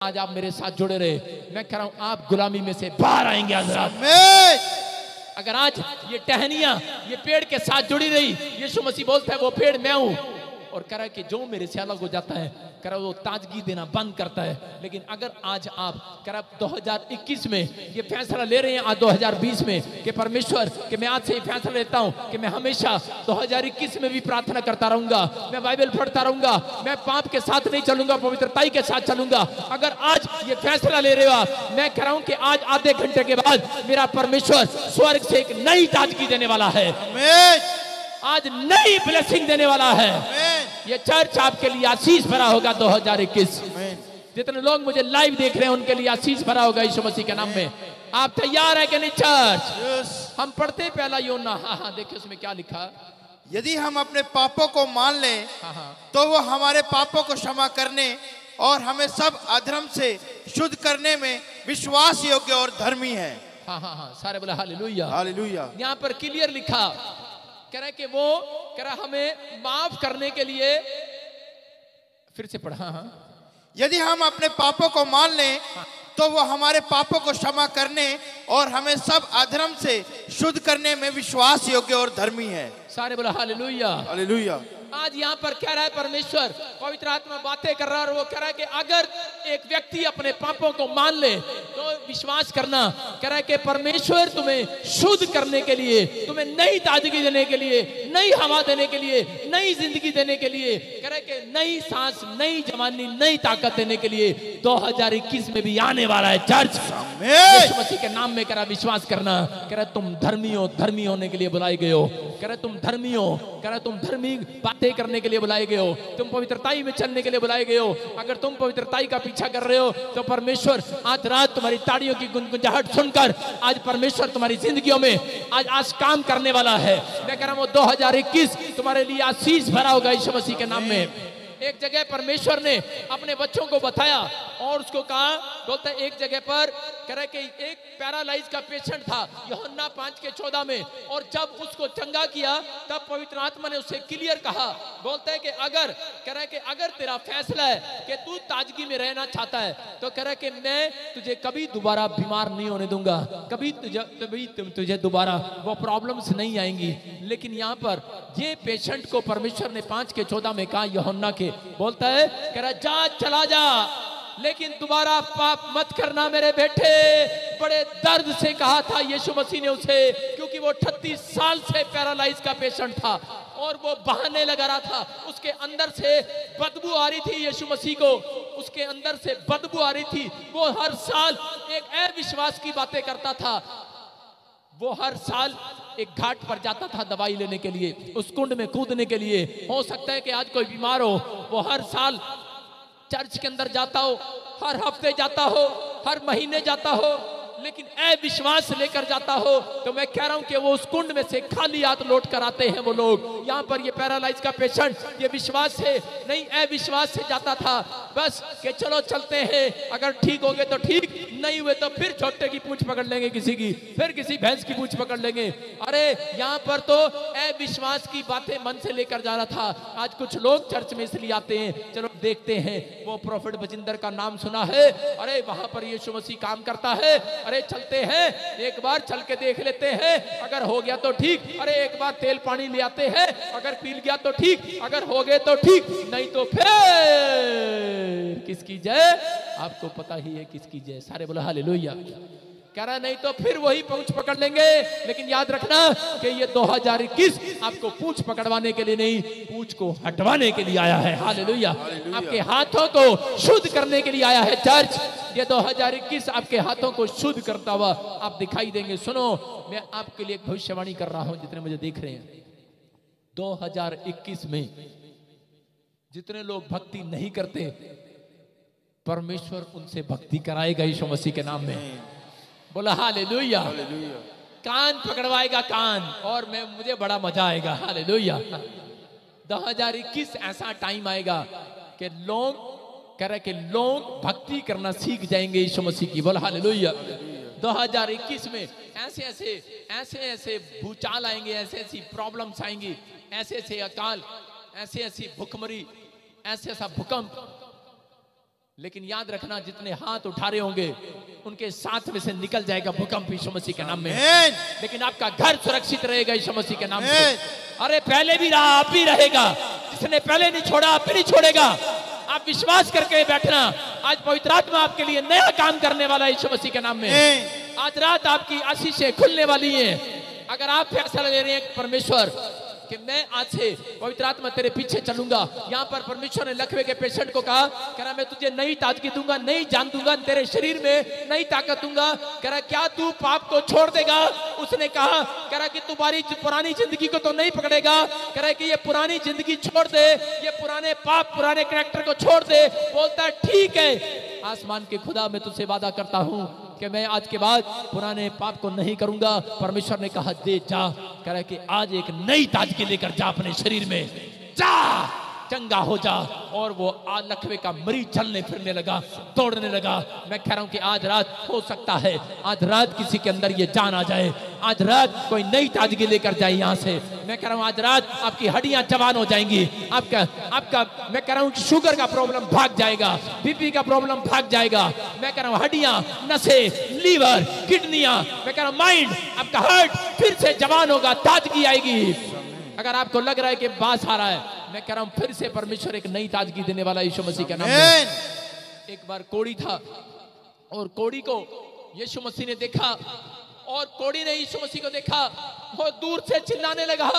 आज आप मेरे साथ जुड़े रहे, मैं कह रहा हूं आप गुलामी में से बाहर आएंगे हज़रात। अगर आज ये टहनियां ये पेड़ के साथ जुड़ी रही, यीशु मसीह बोलता है वो पेड़ मैं हूं, और कह रहा है कि जो मेरे से अलग हो जाता है कह रहा वो ताजगी देना बंद करता है। लेकिन अगर आज आप कह रहा 2021 में ये फैसला ले रहे हैं, आज 2020 में कि परमेश्वर कि मैं आज से ये फैसला लेता हूं कि मैं हमेशा 2021 में भी प्रार्थना करता रहूंगा, मैं बाइबल पढ़ता रहूंगा, मैं पाप के साथ नहीं चलूंगा, पवित्रताई के साथ चलूंगा। अगर आज ये फैसला ले रहे हो आप, मैं कह रहा हूं कि आज आधे घंटे के बाद मेरा परमेश्वर स्वर्ग से एक नई ताजगी देने वाला है, आज नई ब्लेसिंग देने वाला है। ये चर्च आपके लिए आशीष भरा होगा 2021। जितने लोग मुझे लाइव देख रहे हैं उनके लिए आशीष भरा होगा यीशु मसीह के नाम में। आप तैयार है कि नहीं चर्च? हम पढ़ते पहला योना, हाँ देखिए उसमें क्या लिखा, यदि हम अपने पापों को मान लें तो वो हमारे पापों को क्षमा करने और हमें सब अधर्म से शुद्ध करने में विश्वास योग्य और धर्मी है। हाँ सारे बोला हालेलुया हालेलुया। यहाँ पर क्लियर लिखा, कह रहा कि वो कह रहा हमें माफ करने के लिए, फिर से पढ़ा, यदि हम अपने पापों को मान लें तो वो हमारे पापों को क्षमा करने और हमें सब अधर्म से शुद्ध करने में विश्वास योग्य और धर्मी है। सारे बोला हालेलुया हालेलुया। आज यहाँ पर कह रहा है परमेश्वर, पवित्र आत्मा बातें कर रहा है और वो कह रहा है कि अगर एक व्यक्ति अपने पापों को मान ले तो विश्वास करना, कह रहा है कि परमेश्वर तुम्हें शुद्ध करने के लिए, तुम्हें नई ताजगी देने के लिए, नई हवा देने के लिए, नई जिंदगी देने के लिए, कह रहा है कि नई सांस, नई जवानी, नई ताकत देने के लिए 2021 में भी आने वाला है चर्च। यीशु मसीह के नाम में कह रहा विश्वास करना, कह रहा तुम धर्मी हो, धर्मी होने के लिए बुलाए गए हो, कह रहा तुम धर्मी हो, कह रहा तुम धर्मी बातें करने के लिए बुलाए गए हो, तुम पवित्रताई में चलने के लिए बुलाए गए हो। अगर तुम पवित्रताई का पीछा कर रहे हो तो परमेश्वर आज रात तुम्हारी ताड़ियों की गुनगुनाहट सुनकर आज परमेश्वर तुम्हारी जिंदगियों में आज काम करने वाला है। मैं कह रहा हूं 2021 तुम्हारे लिए आशीष भरा होगा यीशु मसीह के नाम में। एक जगह परमेश्वर ने अपने बच्चों को बताया और उसको कहा, बोलता है एक जगह पर कह रहा है कि एक पैरालाइज का पेशेंट था यूहन्ना 5:14 में, और जब उसको चंगा किया तब पवित्र आत्मा ने उससे क्लियर कहा, बोलता है कि अगर कह रहा है कि अगर तेरा फैसला है कि तू ताजगी में रहना चाहता है तो कह रहा है कि मैं तुझे कभी दोबारा बीमार नहीं होने दूंगा, कभी तुझे दोबारा वो प्रॉब्लम्स नहीं आएंगी। लेकिन यहाँ पर ये पेशेंट को परमेश्वर ने 5:14 में कहा यूहन्ना के, बोलता है कह रहा जा चला जा लेकिन दोबारा पाप मत करना मेरे बेटे। बड़े दर्द से कहा था यीशु मसीह ने उसे, क्योंकि वो 38 साल से पैरालाइज का पेशेंट था और वो बहाने लगा रहा था, उसके अंदर से बदबू आ रही थी, यीशु मसीह को उसके अंदर से बदबू आ रही थी। वो हर साल एक अविश्वास की बातें करता था, वो हर साल एक घाट पर जाता था दवाई लेने के लिए, उस कुंड में कूदने के लिए। हो सकता है कि आज कोई बीमार हो, वो हर साल चर्च के अंदर जाता हो, हर हफ्ते जाता हो, हर महीने जाता हो, लेकिन अविश्वास लेकर जाता हो। तो मैं कह रहा हूं कि वो उस कुंड में से खाली हाथ लौट कर आते हैं वो लोग। यहाँ पर ये पैरालाइज का पेशेंट ये विश्वास से नहीं अविश्वास से जाता था, बस कि चलो चलते हैं, अगर ठीक हो गए तो ठीक, नहीं हुए तो फिर छोटे की पूंछ पकड़ लेंगे किसी की, फिर किसी भैंस की पूंछ पकड़ लेंगे। अरे यहाँ पर तो अविश्वास की बातें मन से लेकर जा रहा था। आज कुछ लोग चर्च में इसलिए आते हैं, चलो देखते हैं, वो प्रोफेट बजिंदर का नाम सुना है, अरे वहां पर यीशु मसीह काम करता है, अरे चलते हैं, एक बार चल के देख लेते हैं, अगर हो गया तो ठीक, अरे एक बार तेल पानी ले आते हैं, अगर पी गया तो ठीक, अगर हो गए तो ठीक, नहीं तो फिर किसकी जय? आपको पता ही है किसकी जय। सारे बोला हालेलुया। कह रहा नहीं तो फिर वही पूंछ पकड़ लेंगे। लेकिन याद रखना कि ये 2021 आपको पूंछ पकड़वाने के लिए नहीं, पूंछ को हटवाने के लिए आया है। हालेलुया। आपके हाथों को शुद्ध करने के लिए आया है चर्च। ये 2021 आपके हाथों को शुद्ध करता हुआ आप दिखाई देंगे। सुनो, मैं आपके लिए एक भविष्यवाणी कर रहा हूं, जितने मुझे देख रहे हैं, 2021 में जितने लोग भक्ति नहीं करते परमेश्वर उनसे भक्ति कराएगा यीशु मसीह के नाम में। बोला हालेलुया। कान पकड़वाएगा कान, और मुझे बड़ा मजा आएगा। हालेलुया। 2021 ऐसा टाइम आएगा कि लोग कह रहे कि लोग भक्ति करना सीख जाएंगे यीशु मसीह की। बोला हालेलुया। 2021 में ऐसे ऐसे भूचाल आएंगे, ऐसे ऐसी प्रॉब्लम्स आएंगी, ऐसे ऐसे अकाल, ऐसे ऐसी भुखमरी, ऐसे ऐसा भूकंप, लेकिन याद रखना जितने हाथ उठा रहे होंगे उनके साथ में से निकल जाएगा भूकंप यीशु मसीह के नाम में। लेकिन आपका घर सुरक्षित रहेगा यीशु मसीह के नाम से। अरे पहले भी रहा, अब भी रहेगा। जिसने पहले नहीं छोड़ा अब भी नहीं छोड़ेगा। आप विश्वास करके बैठना, आज पवित्र आत्मा आपके लिए नया काम करने वाला है यीशु मसीह के नाम में। आज रात आपकी आशीषें खुलने वाली है। अगर आप फैसला ले रहे हैं परमेश्वर कि मैं आज से पवित्र आत्मा तेरे पीछे चलूंगा। यहाँ पर परमेश्वर ने लकवे के पेशेंट को कहा, कह रहा मैं तुझे नई ताजगी दूंगा, नई जान दूंगा, तेरे शरीर में नई ताकत दूंगा। कह रहा क्या तू पाप को छोड़ देगा? उसने कहा, कह रहा कि तुम्हारी पुरानी जिंदगी को तो नहीं पकड़ेगा। कह रहा कि ये पुरानी जिंदगी छोड़ दे, ये पुराने पाप, पुराने कैरेक्टर को छोड़ दे। बोलता है ठीक है, आसमान के खुदा मैं तुझसे वादा करता हूँ कि मैं आज के बाद पुराने पाप को नहीं करूंगा। परमेश्वर ने कहा दे जा। कह रहा कि आज एक नई ताजगी लेकर जा अपने शरीर में, जा चंगा हो जा। और वो लकवे का मरीज चलने फिरने लगा, दौड़ने लगा। मैं कह रहा हूं कि आज रात हो सकता है, आज रात किसी के अंदर ये जान आ जाए, आज रात कोई नई ताजगी लेकर जाए यहाँ से। मैं कह रहा हूँ आज रात आपकी हड्डियां जवान हो जाएंगी। आपका मैं कह रहा हूँ शुगर का प्रॉब्लम भाग जाएगा, बीपी का प्रॉब्लम भाग जाएगा। मैं कह रहा हूँ हड्डियां, नसें, लीवर, किडनियां, मैं कह रहा हूँ माइंड, आपका हार्ट फिर से जवान होगा, ताजगी आएगी। अगर आपको लग रहा है कि बास आ रहा है, मैं कह रहा हूं फिर से परमेश्वर एक नई ताजगी देने वाला यीशु मसीह का नाम है। एक बार कोढ़ी था और कोढ़ी को यीशु मसीह ने देखा और कोढ़ी ने यीशु मसीह को देखा और दूर से चिल्लाने लगा,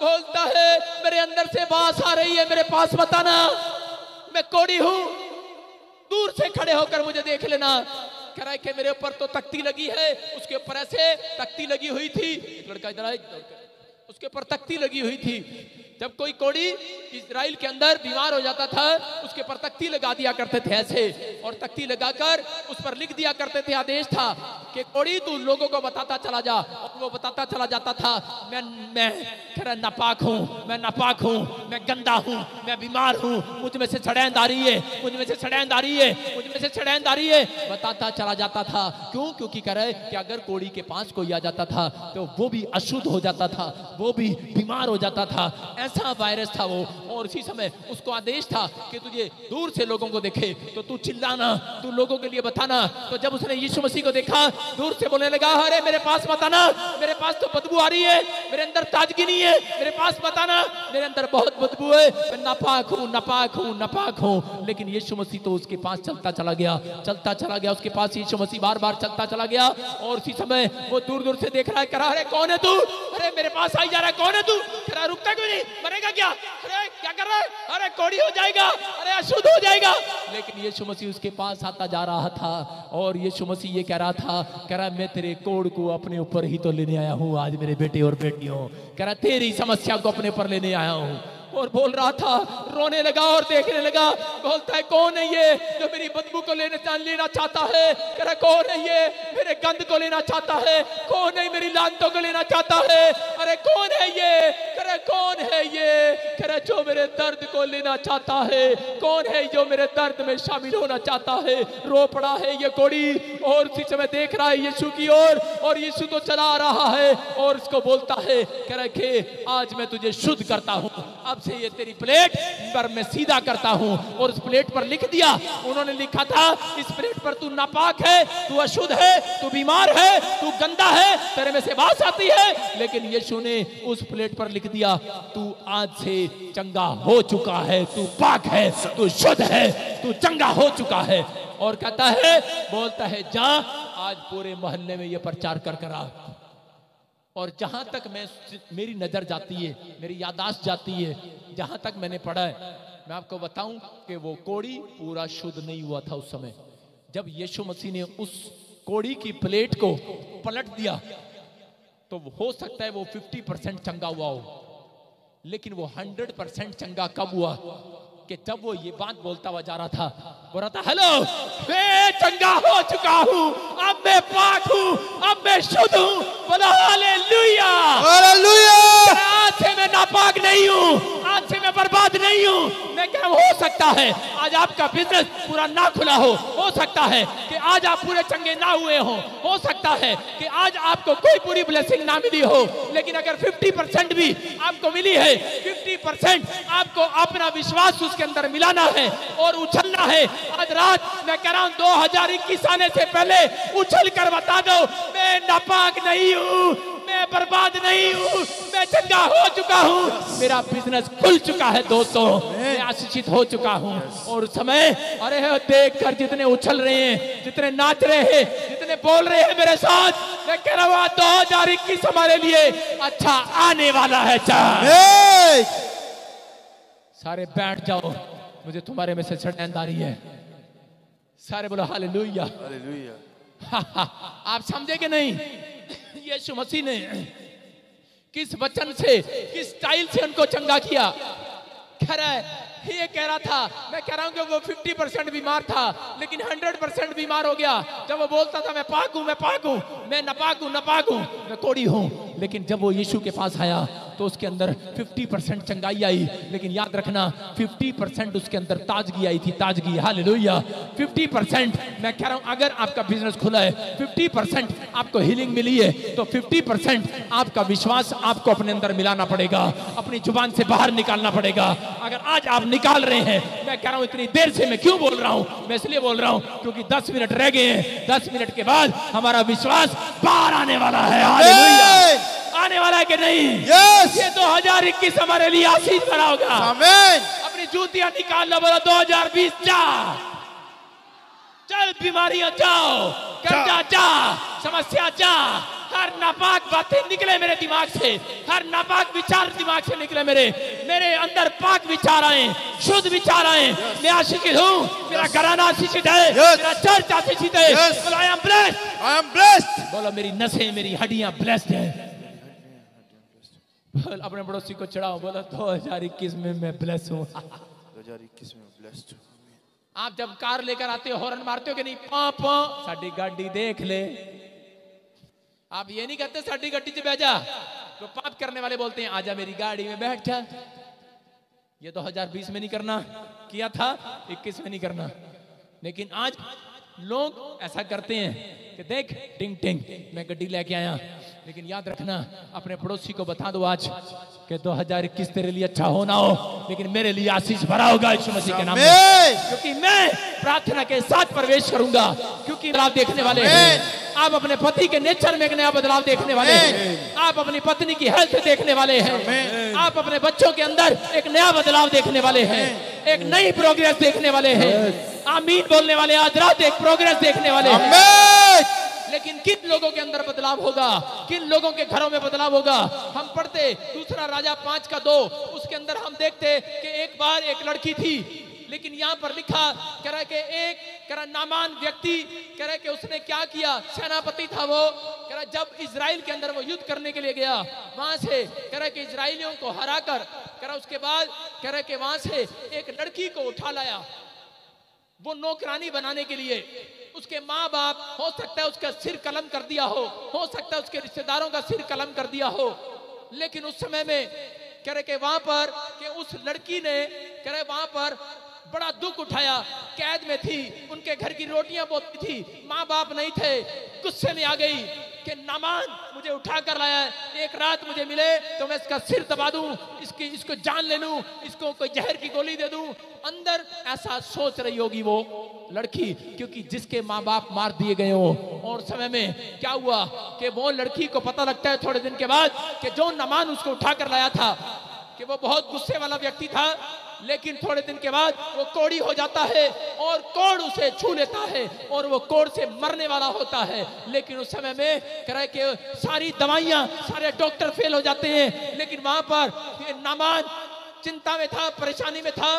बोलता है मेरे अंदर से बास आ रही है, मेरे पास मत आना, मैं कोढ़ी हूं, दूर से खड़े होकर मुझे देख लेना। कह रहा है कि मेरे ऊपर तो तख्ती लगी है, उसके ऊपर ऐसे तख्ती लगी हुई थी। एक लड़का इधर आए, उसके ऊपर तख्ती लगी हुई थी। जब कोई कोढ़ी इजराइल के अंदर बीमार हो जाता था, उसके ऊपर तख्ती लगा दिया करते थे ऐसे, और तख्ती लगाकर उस पर लिख दिया करते थे, आदेश था कि कोढ़ी तू लोगों को बताता चला जा। और वो बताता चला जाता था, मैं नापाक हूँ, मैं नापाक हूँ, मैं गंदा हूँ, मैं बीमार हूँ, मुझ में से छड़ैंद आ रही है, मुझ में से छड़ैंद आ रही है, मुझ में से छड़ैंद आ रही है, बताता चला जाता था। क्यों? क्योंकि कह रहे कि अगर कोढ़ी के पास कोई आ जाता था तो वो भी अशुद्ध हो जाता था, वो भी बीमार हो जाता था। ऐसा वायरस था वो। और उसी समय उसको आदेश था कि तुझे दूर से लोगों को देखे तो तू चिल्लाना, तू लोगों के लिए बताना। तो जब उसने यीशु मसीह को देखा, दूर से बोलने लगा, अरे मेरे पास मत आना, मेरे पास तो बदबू आ रही है, मेरे अंदर ताजगी नहीं है, मेरे पास मत आना, मेरे अंदर बहुत बदबू है, मैं नापाक हूँ, नापाक हूँ, नापाक हूँ। लेकिन यीशु मसीह तो उसके पास चलता चला गया, चलता चला गया, उसके पास यीशु मसीह बार बार चलता चला गया। और उसी समय वो दूर दूर से देख रहा है, कह रहा अरे कौन है तू, अरे मेरे पास आई जा रहा है, कौन है तू? कह रहा रुकता क्यों नहीं, मरेगा क्या? अरे क्या कर रहा है? अरे कोढ़ी हो जाएगा, अरे अशुद्ध हो जाएगा। लेकिन यीशु मसीह उसके पास आता जा रहा था और यीशु मसीह ये कह रहा था, कह रहा मैं तेरे कोढ़ को अपने ऊपर ही तो लेने आया हूँ आज मेरे बेटे और बेटियों। कह रहा तेरी समस्या को अपने ऊपर लेने आया हूँ। और बोल रहा था, रोने लगा और देखने लगा। बोलता है कौन है ये जो मेरी बदबू को लेना चाहता है? कह रहा कौन है ये मेरे गंद को लेना चाहता है? कौन है मेरी लानतों को लेना चाहता है? अरे कौन है ये? कह रहा कौन है ये? कह रहा जो मेरे दर्द को लेना चाहता है। कौन है जो मेरे दर्द में शामिल होना चाहता है? रो पड़ा है ये कोढ़ी और उसी समय देख रहा है यीशु की ओर, और यीशु तो चला आ रहा है और उसको बोलता है, कह रहा कि आज मैं तुझे शुद्ध करता हूँ, अब से ये तेरी प्लेट पर मैं सीधा करता हूं। और उस प्लेट पर लिख दिया, उन्होंने लिखा था इस प्लेट पर तू नापाक है, तू अशुद्ध है, तू बीमार है, तू गंदा है, तेरे में से बास आती है। लेकिन यीशु ने उस प्लेट पर लिख दिया, तू आज से चंगा हो चुका है, तू पाक है, तू शुद्ध है, तू चंगा हो चुका है। और कहता है, बोलता है जा आज पूरे मोहल्ले में ये प्रचार कर कर आ। और जहां तक मेरी नजर जाती है, मेरी यादाश्त जाती है, जहां तक मैंने पढ़ा है, मैं आपको बताऊं कि वो कोढ़ी पूरा शुद्ध नहीं हुआ था उस समय। जब यीशु मसीह ने उस कोढ़ी की प्लेट को पलट दिया तो हो सकता है वो 50% चंगा हुआ हो, लेकिन वो 100% चंगा कब हुआ कि जब वो ये बात बोलता हुआ जा रहा था, बोल रहा था हेलो मैं चंगा हो चुका हूँ, अब मैं पाक हूँ, अब मैं शुद्ध हूँ। बोलो हालेलुया, हालेलुया। आज से मैं नापाक नहीं हूँ, आज से मैं बर्बाद नहीं हूँ, मैं मैं कह रहा हूं, हो सकता है आज आपका बिजनेस पूरा ना खुला हो सकता है कि आज आप पूरे चंगे ना हुए हो सकता है कि आज आपको कोई पूरी ब्लेसिंग ना मिली हो, लेकिन अगर 50% भी आपको मिली है, 50% आपको अपना विश्वास उसके अंदर मिलाना है और उछलना है। आज रात मैं कह रहा हूं 2021 आने से पहले उछल कर बता दो, मैं नापाक नहीं हूं, मैं बर्बाद नहीं हूं, मैं चंगा हो चुका हूं, मेरा बिजनेस खुल चुका है दोस्तों, मैं आशीषित हो चुका हूं। और समय अरे देख कर जितने उछल रहे हैं, जितने नाच रहे हैं, जितने बोल रहे हैं मेरे साथ, मैं कह रहा हूं 2021 हमारे लिए अच्छा आने वाला है। सारे बैठ जाओ, मुझे तुम्हारे में से शर्मंदारी है। सारे बोलो हालेलुया। आप समझे कि नहीं? यीशु मसीह ने किस वचन से, किस स्टाइल से उनको चंगा किया। कह रहा है, ये कह रहा था, मैं कह रहा हूं कि वो 50% बीमार था लेकिन 100% बीमार हो गया। जब वो बोलता था मैं पाक हूं, मैं पाक हूं, मैं नापाक हूं, नापाक हूं, मैं कोड़ी हूं, लेकिन जब वो यीशु के पास आया तो उसके अंदर 50% चंगाई आई। लेकिन याद रखना 50% उसके अंदर ताजगी आई थी, ताजगी। हालेलुया। 50% मैं कह रहा हूं अगर आपका बिजनेस खुला है, 50% आपको हीलिंग मिली है, तो 50% आपका विश्वास आपको अपने अंदर मिलाना पड़ेगा, अपनी जुबान से बाहर निकालना पड़ेगा। अगर आज आप निकाल रहे हैं, मैं कह रहा हूं इतनी देर से मैं क्यों बोल रहा हूं, मैं इसलिए बोल रहा हूं क्योंकि 10 मिनट रह गए हैं। 10 मिनट के बाद हमारा विश्वास बाहर आने वाला है। हालेलुया। आने वाला है कि नहीं? ये 2021 हमारे लिए आशीष भरा होगा। आमीन। अपनी जूतियां निकाल लो, बोलो 2020 जा, चल बीमारियां जाओ, कर्जा जा, समस्या जा, हर नापाक बातें निकले मेरे दिमाग से, हर नापाक विचार दिमाग से निकले, मेरे अंदर पाक विचार आए, शुद्ध विचार आए। मैं आशीषित हूँ, मेरा घराना आशीषित है, मेरा चर्च आशीषित है। बोलो I am blessed, I am blessed. बोलो मेरी नसें, मेरी हड्डियां ब्लेस्ड है। अपने पड़ोसी को चढ़ाओ, बोलो 2021 में मैं ब्लेस हूँ। 2021 में ब्लेस्ड हूँ। आप जब कार लेकर आते हो हॉर्न मारते हो कि नहीं? पापा साडी गाड़ी देख ले। आप ये नहीं कहते साडी गाड़ी से बैठ जा, तो पाप करने वाले बोलते हैं आजा मेरी गाड़ी में बैठ जा। ये 2020 में नहीं करना, किया था 21 में नहीं करना। लेकिन आज लोग ऐसा करते हैं कि देख टिंग टिंग मैं गड्डी लेके आया। लेकिन याद रखना, अपने पड़ोसी को बता दो आज कि 2021 तेरे लिए अच्छा हो ना हो, लेकिन मेरे लिए आशीष भरा होगा यीशु मसीह के नाम में। क्योंकि मैं प्रार्थना के साथ प्रवेश करूंगा, क्योंकि बदलाव देखने वाले हैं। आप अपने पति के नेचर में एक नया बदलाव देखने वाले हैं, आप अपनी पत्नी की हेल्थ देखने वाले हैं, आप अपने बच्चों के अंदर एक नया बदलाव देखने वाले हैं, एक नई प्रोग्रेस देखने वाले हैं। आमीन बोलने वाले आज रात एक प्रोग्रेस देखने वाले हैं। लेकिन किन लोगों के अंदर बदलाव होगा, किन लोगों के घरों में बदलाव होगा? हम पढ़ते दूसरा राजा 5:2, उसके अंदर हम देखते कि एक बार एक लड़की थी, लेकिन यहाँ पर लिखा कह रहा है कि एक कह रहा नामान व्यक्ति कह रहा कि उसने क्या किया, सेनापति था वो, कह रहा जब इजराइल के अंदर वो युद्ध करने के लिए गया, वहां से कह रहा कि इजराइलियों को हराकर कह रहा उसके बाद कह रहा कि वहां से एक लड़की को उठा लाया, वो नौकरानी बनाने के लिए। उसके माँ बाप हो सकता है उसका सिर कलम कर दिया हो सकता है उसके रिश्तेदारों का सिर कलम कर दिया हो, लेकिन उस समय में कह रहे कि वहां पर कि उस लड़की ने कह रहे वहां पर बड़ा दुख उठाया, कैद में थी, उनके घर की रोटियां बोती थी, माँ बाप नहीं थे, गुस्से में आ गई कि नामान मुझे उठा कर लाया है, एक रात मुझे मिले तो मैं इसका सिर दबा दूं, इसको जान ले लूं, इसको कोई जहर की गोली दे दूं। अंदर ऐसा सोच रही होगी वो लड़की, क्योंकि जिसके माँ बाप मार दिए गए हो। और समय में क्या हुआ कि वो लड़की को पता लगता है थोड़े दिन के बाद कि जो नामान उसको उठा कर लाया था कि वो बहुत गुस्से वाला व्यक्ति था, लेकिन थोड़े दिन के बाद वो कोढ़ी हो जाता है और कोढ़ उसे छू लेता है और वो कोढ़ से मरने वाला होता है। लेकिन उस समय में कह रहा है कि सारी दवाइयां, सारे डॉक्टर फेल हो जाते हैं, लेकिन वहां पर नामान चिंता में था, परेशानी में था।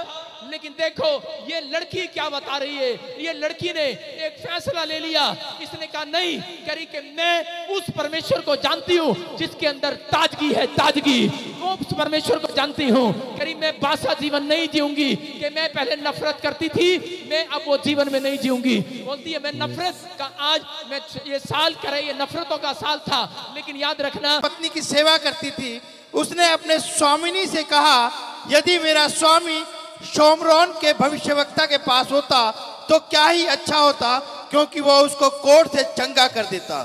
लेकिन देखो ये लड़की क्या बता रही है, ये लड़की ने एक फैसला ले लिया, इसने कहा नहीं, करी कि मैं उस परमेश्वर को जानती हूँ जिसके अंदर ताजगी है, ताजगी, वो उस परमेश्वर को जानती हूँ। करी मैं बासा जीवन नहीं जीऊंगी कि मैं पहले नफरत करती थी, मैं अब वो जीवन में नहीं जीऊंगी। बोलती है मैं नफरत का आज मैं ये साल करे, ये नफरतों का साल था। लेकिन याद रखना, पत्नी की सेवा करती थी, उसने अपने स्वामिनी से कहा यदि मेरा स्वामी शोमरोन के भविष्यवक्ता के पास होता तो क्या ही अच्छा होता, क्योंकि वो उसको कोढ़ से चंगा कर देता।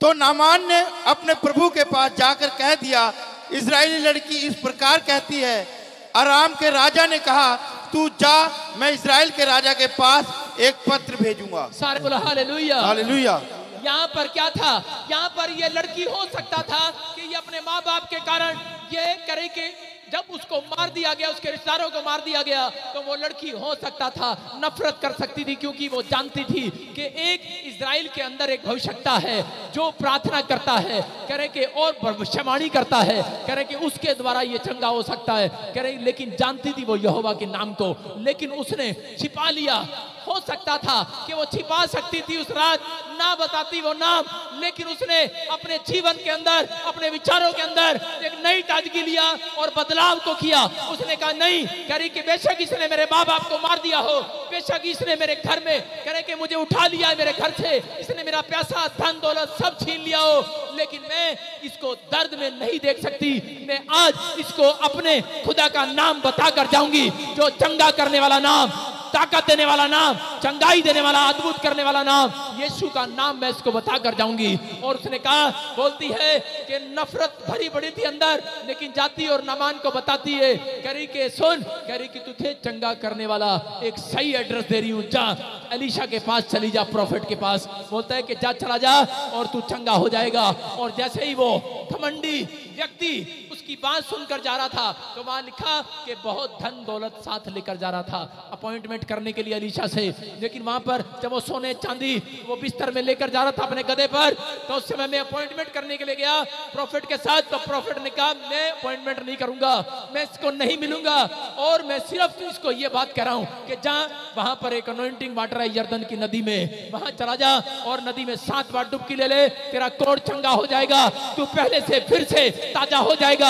तो नामान ने अपने प्रभु के पास जाकर कह दिया, इजरायली लड़की इस प्रकार कहती है, अराम के राजा ने कहा, तू जा, मैं इजराइल के राजा के पास एक पत्र भेजूंगा। सारे बोला हालेलुया। हालेलुया। यहाँ पर क्या था? यहाँ पर ये लड़की हो सकता था कि ये अपने माँ बाप के कारण ये करे कि जब उसको मार दिया गया, उसके रिश्तेदारों को मार दिया गया, तो वो लड़की हो सकता था नफरत कर सकती थी, क्योंकि वो जानती थी कि एक इजराइल के अंदर एक भविष्यवक्ता है जो प्रार्थना करता है, कह रहे कि और भविष्यवाणी करता है, कह रहे कि उसके द्वारा ये चंगा हो सकता है, कह रहे लेकिन जानती थी वो यहोवा के नाम को, लेकिन उसने छिपा लिया। हो सकता था कि वो छिपा सकती थी उस रात, ना बताती वो नाम, लेकिन उसने अपने जीवन के अंदर, अपने विचारों के अंदर एक नई ताजगी लिया और बदलाव को किया। उसने कहा नहीं, कह रही कि बेशक इसने मेरे माँ बाप को मार दिया हो, बेशक इसने मेरे घर में कह रहे कि मुझे उठा लिया है मेरे घर से, इसने मेरा पैसा धन दौलत सब छीन लिया हो, लेकिन मैं इसको दर्द में नहीं देख सकती। मैं आज इसको अपने खुदा का नाम बताकर जाऊंगी, जो चंगा करने वाला नाम, ताकत देने वाला नाम, चंगाई देने वाला, अद्भुत करने वाला नाम, यीशु का नाम मैं इसको बताकर जाऊंगी। और उसने कहा, बोलती है कि नफरत भरी पड़ी थी अंदर, लेकिन जाती और नामान को बताती है, कह रही कि सुन, कह रही कि तुझे चंगा करने वाला एक सही एड्रेस दे रही हूं, जा एलीशा के पास चली जा, प्रॉफिट के पास। बोलता है कि जा, चला जा और तू चंगा हो जाएगा। और जैसे ही वो घमंडी व्यक्ति उसकी बात सुनकर जा रहा था, तो वहां लिखा कि बहुत धन दौलत साथ लेकर जा रहा था अपॉइंटमेंट करने के लिए एलीशा से। लेकिन वहां पर जब वो सोने चांदी वो बिस्तर में लेकर जा रहा था अपने गधे पर, तो उस समय मैं अपॉइंटमेंट करने के लिए गया प्रॉफिट के साथ। तो प्रॉफिट ने कहा, मैं अपॉइंटमेंट नहीं करूंगा, मैं इसको नहीं मिलूंगा, और मैं सिर्फ इसको ये बात कह रहा हूं कि जा, वहां पर एक अनॉइंटिंग वाटर है यर्दन की नदी में, वहां चला जा और नदी में 7 बार डुबकी ले ले, तेरा कोढ़ चंगा हो जाएगा, तू पहले से फिर से ताजा हो जाएगा।